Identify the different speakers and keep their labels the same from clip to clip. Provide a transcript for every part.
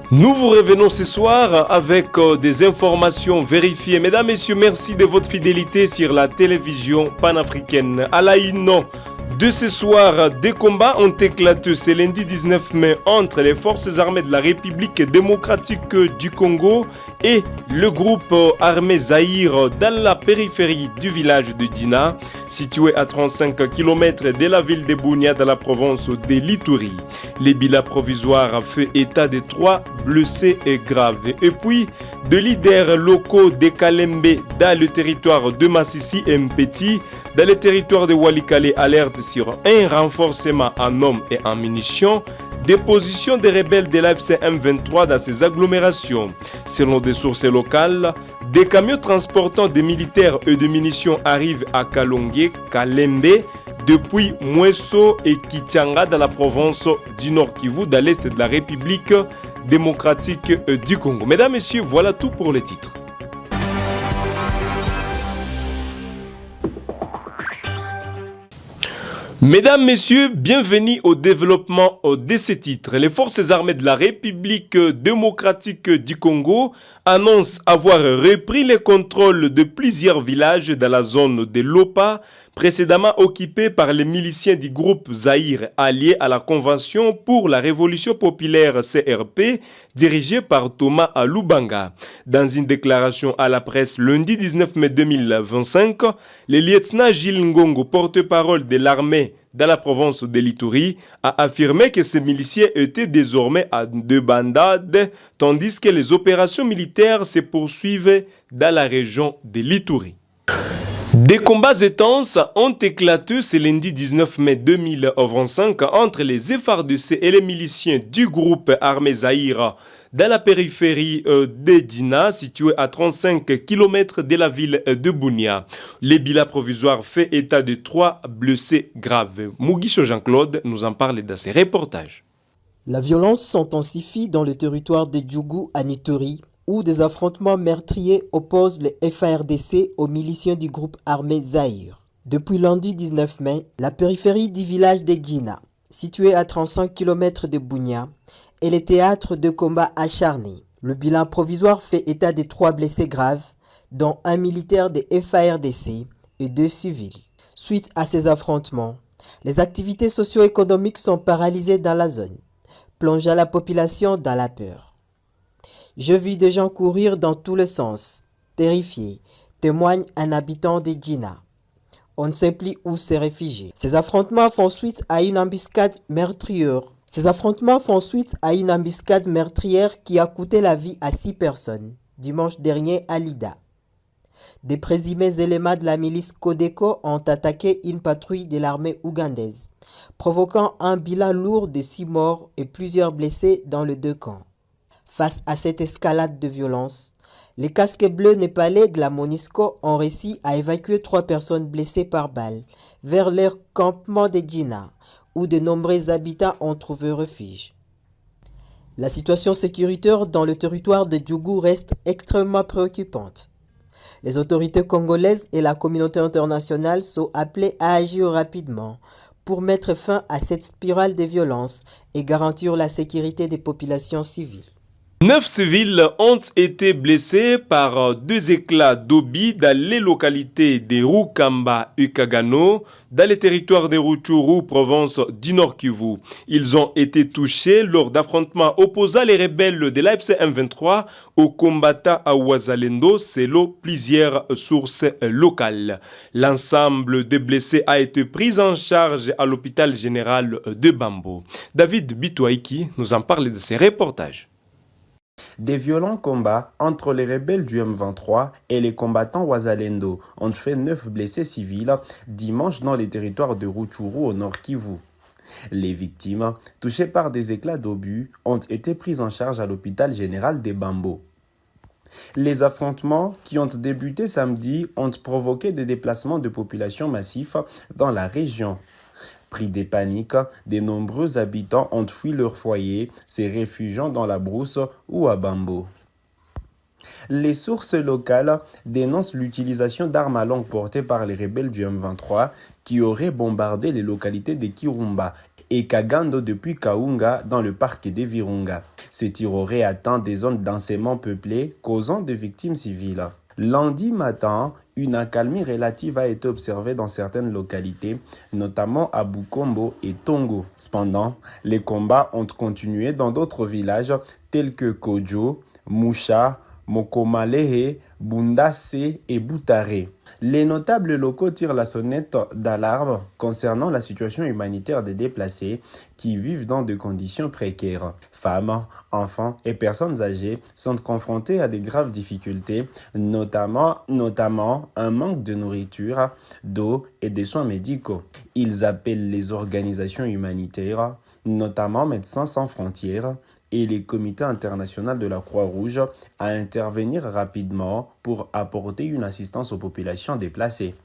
Speaker 1: Nous vous revenons ce soir avec des informations vérifiées. Mesdames, Messieurs, merci de votre fidélité sur la télévision panafricaine. À la une de ce soir, des combats ont éclaté ce lundi 19 mai entre les forces armées de la République démocratique du Congo et le groupe armé Zaïre dans la périphérie du village de Dina, situé à 35 km de la ville de Bunia dans la province de l'Ituri. Les bilans provisoires fait état de 3 blessés et graves. Et puis, de leaders locaux de Kalembe dans le territoire de Massissi et Mpeti, dans le territoire de Walikale, alerte sur un renforcement en hommes et en munitions, déposition des rebelles de l'AFC M23 dans ces agglomérations. Selon des sources locales, des camions transportant des militaires et des munitions arrivent à Kalongue, Kalembe, depuis Mweso et Kichanga dans la province du Nord Kivu, dans l'est de la République démocratique du Congo. Mesdames, Messieurs, voilà tout pour les titres. Mesdames, Messieurs, bienvenue au développement de ces titres. Les forces armées de la République démocratique du Congo annoncent avoir repris le contrôle de plusieurs villages dans la zone de Lopa, précédemment occupés par les miliciens du groupe Zaïre alliés à la Convention pour la Révolution populaire CRP, dirigée par Thomas Alubanga. Dans une déclaration à la presse lundi 19 mai 2025, le lieutenant Gilles Ngongo, porte-parole de l'armée dans la province de l'Ituri, a affirmé que ces miliciens étaient désormais à deux bandades, tandis que les opérations militaires se poursuivent dans la région de l'Ituri. Des combats intenses ont éclaté ce lundi 19 mai 2025 entre les FARDC et les miliciens du groupe armé Zaïre dans la périphérie de Dina, située à 35 km de la ville de Bunia. Les bilans provisoires fait état de 3 blessés graves. Mugisho Jean-Claude nous en parle dans ses reportages.
Speaker 2: La violence s'intensifie dans le territoire de Djougou à Nitori, où des affrontements meurtriers opposent les FARDC aux miliciens du groupe armé Zaïre. Depuis lundi 19 mai, la périphérie du village de Djina, située à 35 km de Bunia, est le théâtre de combats acharnés. Le bilan provisoire fait état de 3 blessés graves, dont un militaire de FARDC et 2 civils. Suite à ces affrontements, les activités socio-économiques sont paralysées dans la zone, plongeant la population dans la peur. Je vis des gens courir dans tous les sens, terrifiés, témoigne un habitant de Djina. On ne sait plus où se réfugier. Ces affrontements font suite à une embuscade meurtrière. Qui a coûté la vie à 6 personnes, dimanche dernier à Lida. Des présumés éléments de la milice Codeco ont attaqué une patrouille de l'armée ougandaise, provoquant un bilan lourd de 6 morts et plusieurs blessés dans les 2 camps. Face à cette escalade de violence, les casques bleus népalais de la MONUSCO ont réussi à évacuer 3 personnes blessées par balle vers leur campement de Djina, où de nombreux habitants ont trouvé refuge. La situation sécuritaire dans le territoire de Djougou reste extrêmement préoccupante. Les autorités congolaises et la communauté internationale sont appelées à agir rapidement pour mettre fin à cette spirale de violence et garantir la sécurité des populations civiles.
Speaker 1: 9 civils ont été blessés par 2 éclats d'obus dans les localités de Rukamba et Kagano, dans les territoires de Rutshuru, province du Nord Kivu. Ils ont été touchés lors d'affrontements opposant les rebelles de l'AFC M23 aux combattants à Ouazalendo, selon plusieurs sources locales. L'ensemble des blessés a été pris en charge à l'hôpital général de Bambo. David Bitouaiki nous en parle de ses reportages.
Speaker 3: Des violents combats entre les rebelles du M23 et les combattants Ouazalendo ont fait 9 blessés civils dimanche dans les territoires de Rutshuru au Nord Kivu. Les victimes, touchées par des éclats d'obus, ont été prises en charge à l'hôpital général de Bambo. Les affrontements qui ont débuté samedi ont provoqué des déplacements de population massifs dans la région. Pris des paniques, de nombreux habitants ont fui leur foyer, se réfugiant dans la brousse ou à Bambo. Les sources locales dénoncent l'utilisation d'armes à longue portée par les rebelles du M23 qui auraient bombardé les localités de Kirumba et Kagando depuis Kaunga dans le parc des Virunga. Ces tirs auraient atteint des zones densément peuplées, causant des victimes civiles. Lundi matin, une accalmie relative a été observée dans certaines localités, notamment à Bukombo et Tongo. Cependant, les combats ont continué dans d'autres villages tels que Kojo, Moucha, Mokomalehe, Bundase et Boutare. Les notables locaux tirent la sonnette d'alarme concernant la situation humanitaire des déplacés qui vivent dans des conditions précaires. Femmes, enfants et personnes âgées sont confrontés à de graves difficultés, notamment un manque de nourriture, d'eau et de soins médicaux. Ils appellent les organisations humanitaires, notamment Médecins sans frontières, et les comités internationaux de la Croix-Rouge à intervenir rapidement pour apporter une assistance aux populations déplacées.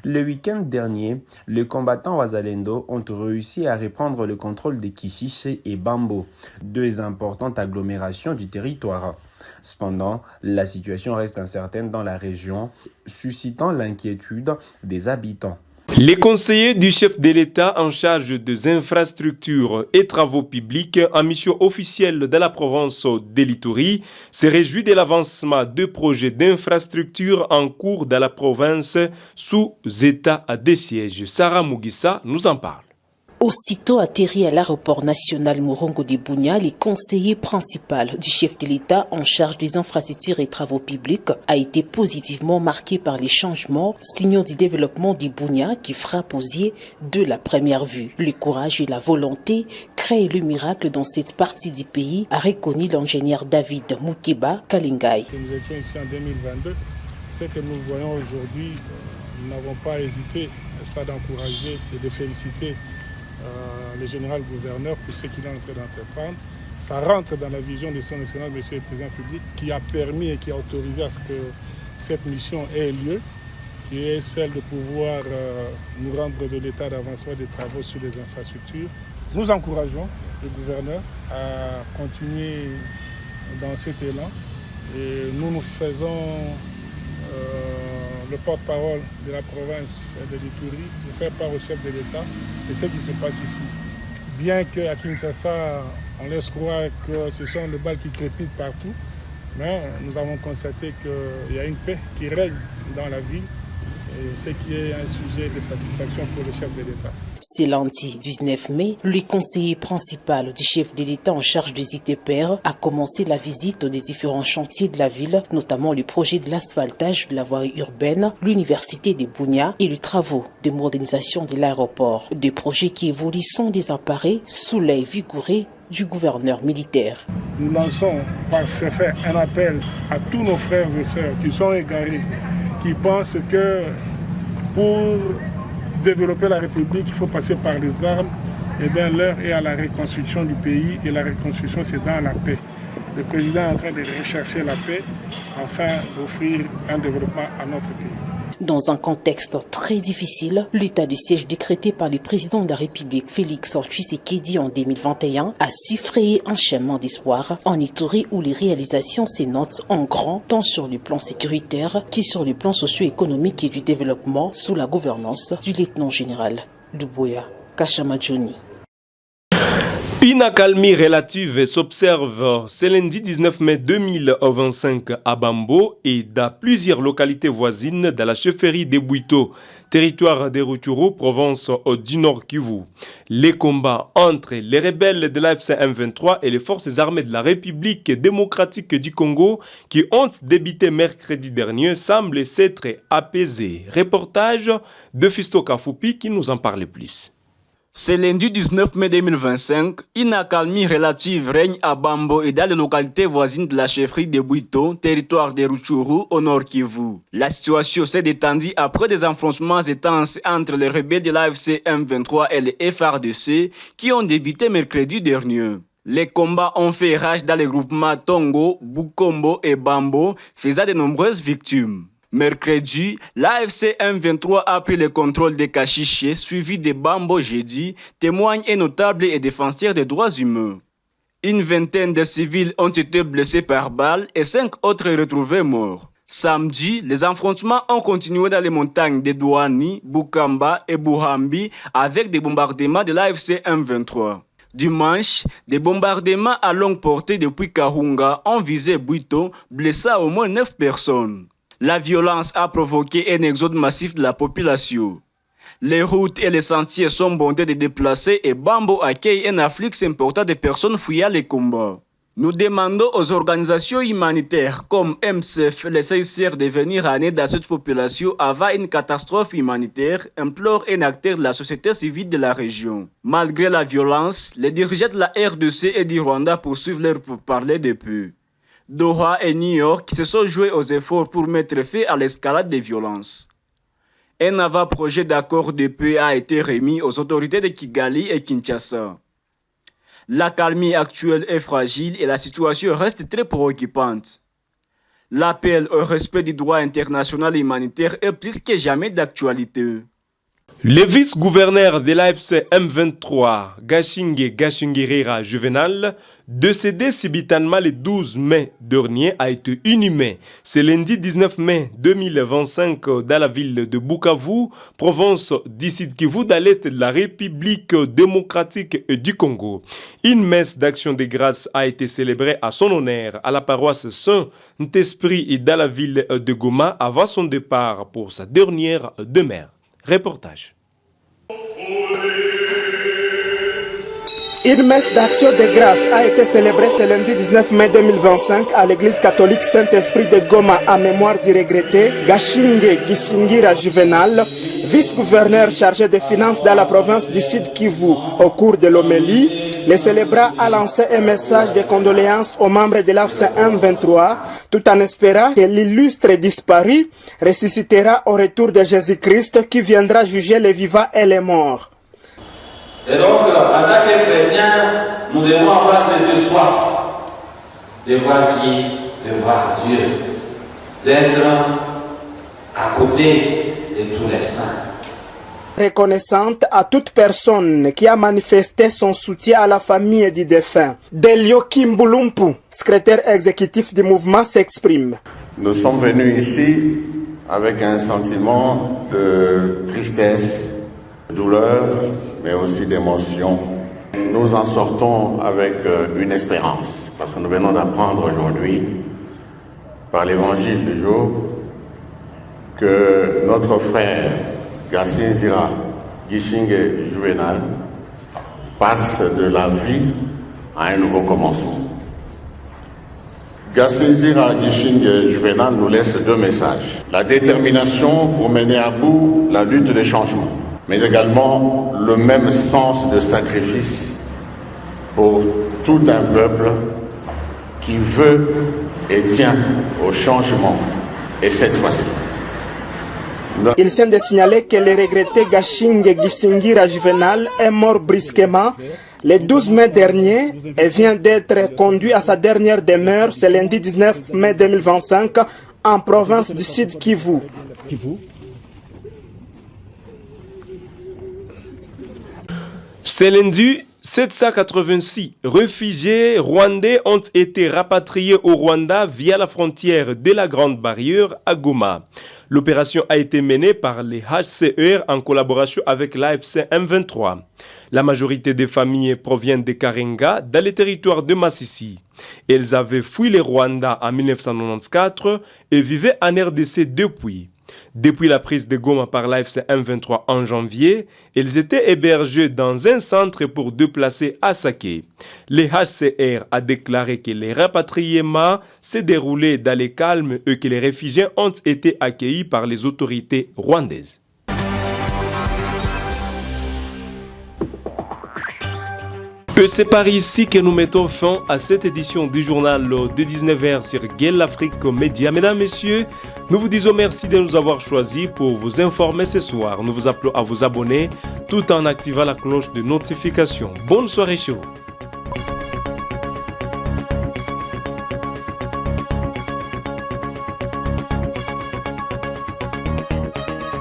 Speaker 3: Le week-end dernier, les combattants Wazalendo ont réussi à reprendre le contrôle de Kishiche et Bambo, deux importantes agglomérations du territoire. Cependant, la situation reste incertaine dans la région, suscitant l'inquiétude des habitants.
Speaker 1: Les conseillers du chef de l'État en charge des infrastructures et travaux publics en mission officielle de la province de l'Ituri se réjouissent de l'avancement de projets d'infrastructures en cours dans la province sous état de siège. Sarah Mugissa nous en parle.
Speaker 4: Aussitôt atterri à l'aéroport national Morongo de Bunia, le conseiller principal du chef de l'État en charge des infrastructures et travaux publics a été positivement marqué par les changements, signaux du développement de Bunia qui frappent aux yeux de la première vue. Le courage et la volonté créent le miracle dans cette partie du pays, a reconnu l'ingénieur David Mukeba Kalingai.
Speaker 5: Nous étions ici en 2022. Ce que nous voyons aujourd'hui, nous n'avons pas hésité, n'est-ce pas, d'encourager et de féliciter le général gouverneur pour ce qu'il est en train d'entreprendre. Ça rentre dans la vision de son excellence, monsieur le président public, qui a permis et qui a autorisé à ce que cette mission ait lieu, qui est celle de pouvoir nous rendre de l'état d'avancement des travaux sur les infrastructures. Nous encourageons le gouverneur à continuer dans cet élan et nous faisons le porte-parole de la province de l'Ituri, de faire part au chef de l'État de ce qui se passe ici. Bien qu'à Kinshasa, on laisse croire que ce sont les balles qui crépitent partout, mais nous avons constaté qu'il y a une paix qui règne dans la ville, et ce qui est un sujet de satisfaction pour le chef de l'État.
Speaker 4: Ce lundi 19 mai, le conseiller principal du chef de l'État en charge des ITPR a commencé la visite des différents chantiers de la ville, notamment le projet de l'asphaltage de la voie urbaine, l'université de Bunia et les travaux de modernisation de l'aéroport. Des projets qui évoluent sans désemparer sous l'œil vigoureux du gouverneur militaire.
Speaker 5: Nous lançons par ce fait un appel à tous nos frères et sœurs qui sont égarés, qui pensent que pour développer la République, il faut passer par les armes. Eh bien, l'heure est à la reconstruction du pays et la reconstruction, c'est dans la paix. Le président est en train de rechercher la paix afin d'offrir un développement à notre pays.
Speaker 4: Dans un contexte très difficile, l'état de siège décrété par le président de la République Félix Tshisekedi en 2021 a su frayer un chemin d'espoir en Ituri où les réalisations se notent en grand tant sur le plan sécuritaire que sur le plan socio-économique et du développement sous la gouvernance du lieutenant-général Doumbouya Kashamadjouni.
Speaker 1: Une accalmie relative s'observe ce lundi 19 mai 2025 à Bambo et dans plusieurs localités voisines de la chefferie de Bouito, territoire de Rutshuru, province du Nord Kivu. Les combats entre les rebelles de l'AFC M23 et les forces armées de la République démocratique du Congo qui ont débuté mercredi dernier semblent s'être apaisés. Reportage de Fisto Kafoupi qui nous en parle plus.
Speaker 6: Ce lundi 19 mai 2025, une accalmie relative règne à Bambo et dans les localités voisines de la chefferie de Bouito, territoire de Rutshuru, au Nord Kivu. La situation s'est détendue après des affrontements intenses entre les rebelles de l'AFC M23 et les FARDC qui ont débuté mercredi dernier. Les combats ont fait rage dans les groupements Tongo, Bukombo et Bambo, faisant de nombreuses victimes. Mercredi, l'AFC M23 a pris le contrôle de Kashiche, suivi de Bambo jeudi, témoigne un notable et défenseur des droits humains. Une vingtaine de civils ont été blessés par balles et 5 autres retrouvés morts. Samedi, les affrontements ont continué dans les montagnes de Douani, Bukamba et Buhambi avec des bombardements de l'AFC M23. Dimanche, des bombardements à longue portée depuis Kahunga ont visé Bwito, blessant au moins 9 personnes. La violence a provoqué un exode massif de la population. Les routes et les sentiers sont bondés de déplacés et Bambo accueille un afflux important de personnes fuyant les combats. Nous demandons aux organisations humanitaires comme MSF, les CICR de venir en aide à cette population avant une catastrophe humanitaire, implore un acteur de la société civile de la région. Malgré la violence, les dirigeants de la RDC et du Rwanda poursuivent leur pourparlers de paix. Doha et New York se sont joués aux efforts pour mettre fin à l'escalade des violences. Un avant-projet d'accord de paix a été remis aux autorités de Kigali et Kinshasa. L'accalmie actuelle est fragile et la situation reste très préoccupante. L'appel au respect du droit international humanitaire est plus que jamais d'actualité.
Speaker 1: Le vice-gouverneur de l'AFC M23, Gashingirira Juvenal, décédé subitement le 12 mai dernier, a été inhumé. C'est lundi 19 mai 2025 dans la ville de Bukavu, province du Sud Kivu, dans l'est de la République démocratique du Congo. Une messe d'action de grâce a été célébrée à son honneur à la paroisse Saint-Esprit dans la ville de Goma avant son départ pour sa dernière demeure. Reportage.
Speaker 7: Une messe d'action de grâce a été célébrée ce lundi 19 mai 2025 à l'église catholique Saint-Esprit de Goma en mémoire du regretté Gashinge Gisingira Juvenal, vice-gouverneur chargé des finances dans la province du Sud Kivu. Au cours de l'homélie, le célébrant a lancé un message de condoléances aux membres de l'AFC M23, tout en espérant que l'illustre disparu ressuscitera au retour de Jésus-Christ qui viendra juger les vivants et les morts.
Speaker 8: Et donc, en tant que chrétiens, nous devons avoir cette soif de voir qui, de voir Dieu, d'être à côté de tous les saints.
Speaker 7: Reconnaissante à toute personne qui a manifesté son soutien à la famille du défunt. Delio Kimbulumpu, secrétaire exécutif du mouvement, s'exprime.
Speaker 9: Nous sommes venus ici avec un sentiment de tristesse, de douleur, mais aussi d'émotion. Nous en sortons avec une espérance, parce que nous venons d'apprendre aujourd'hui, par l'évangile du jour, que notre frère Gassinzira Gishinge Juvenal passe de la vie à un nouveau commencement. Gassinzira Gishinge Juvenal nous laisse 2 messages. La détermination pour mener à bout la lutte des changements, mais également le même sens de sacrifice pour tout un peuple qui veut et tient au changement, et cette fois-ci.
Speaker 7: Il tient de signaler que le regretté Gashinge Gisingira Juvenal est mort brusquement le 12 mai dernier et vient d'être conduit à sa dernière demeure ce lundi 19 mai 2025 en province du Sud Kivu.
Speaker 1: Ce lundi, 786 réfugiés rwandais ont été rapatriés au Rwanda via la frontière de la Grande Barrière à Goma. L'opération a été menée par les HCR en collaboration avec l'AFC M23. La majorité des familles proviennent de Karenga, dans les territoires de Massissi. Elles avaient fui le Rwanda en 1994 et vivaient en RDC depuis. Depuis la prise de Goma par l'AFC M23 en janvier, ils étaient hébergés dans un centre pour déplacer à Saké. Le HCR a déclaré que les rapatriements s'est déroulé dans le calme et que les réfugiés ont été accueillis par les autorités rwandaises. Et c'est par ici que nous mettons fin à cette édition du journal de 19h sur Gueule Afrique Média. Mesdames, Messieurs, nous vous disons merci de nous avoir choisis pour vous informer ce soir. Nous vous appelons à vous abonner tout en activant la cloche de notification. Bonne soirée chez vous.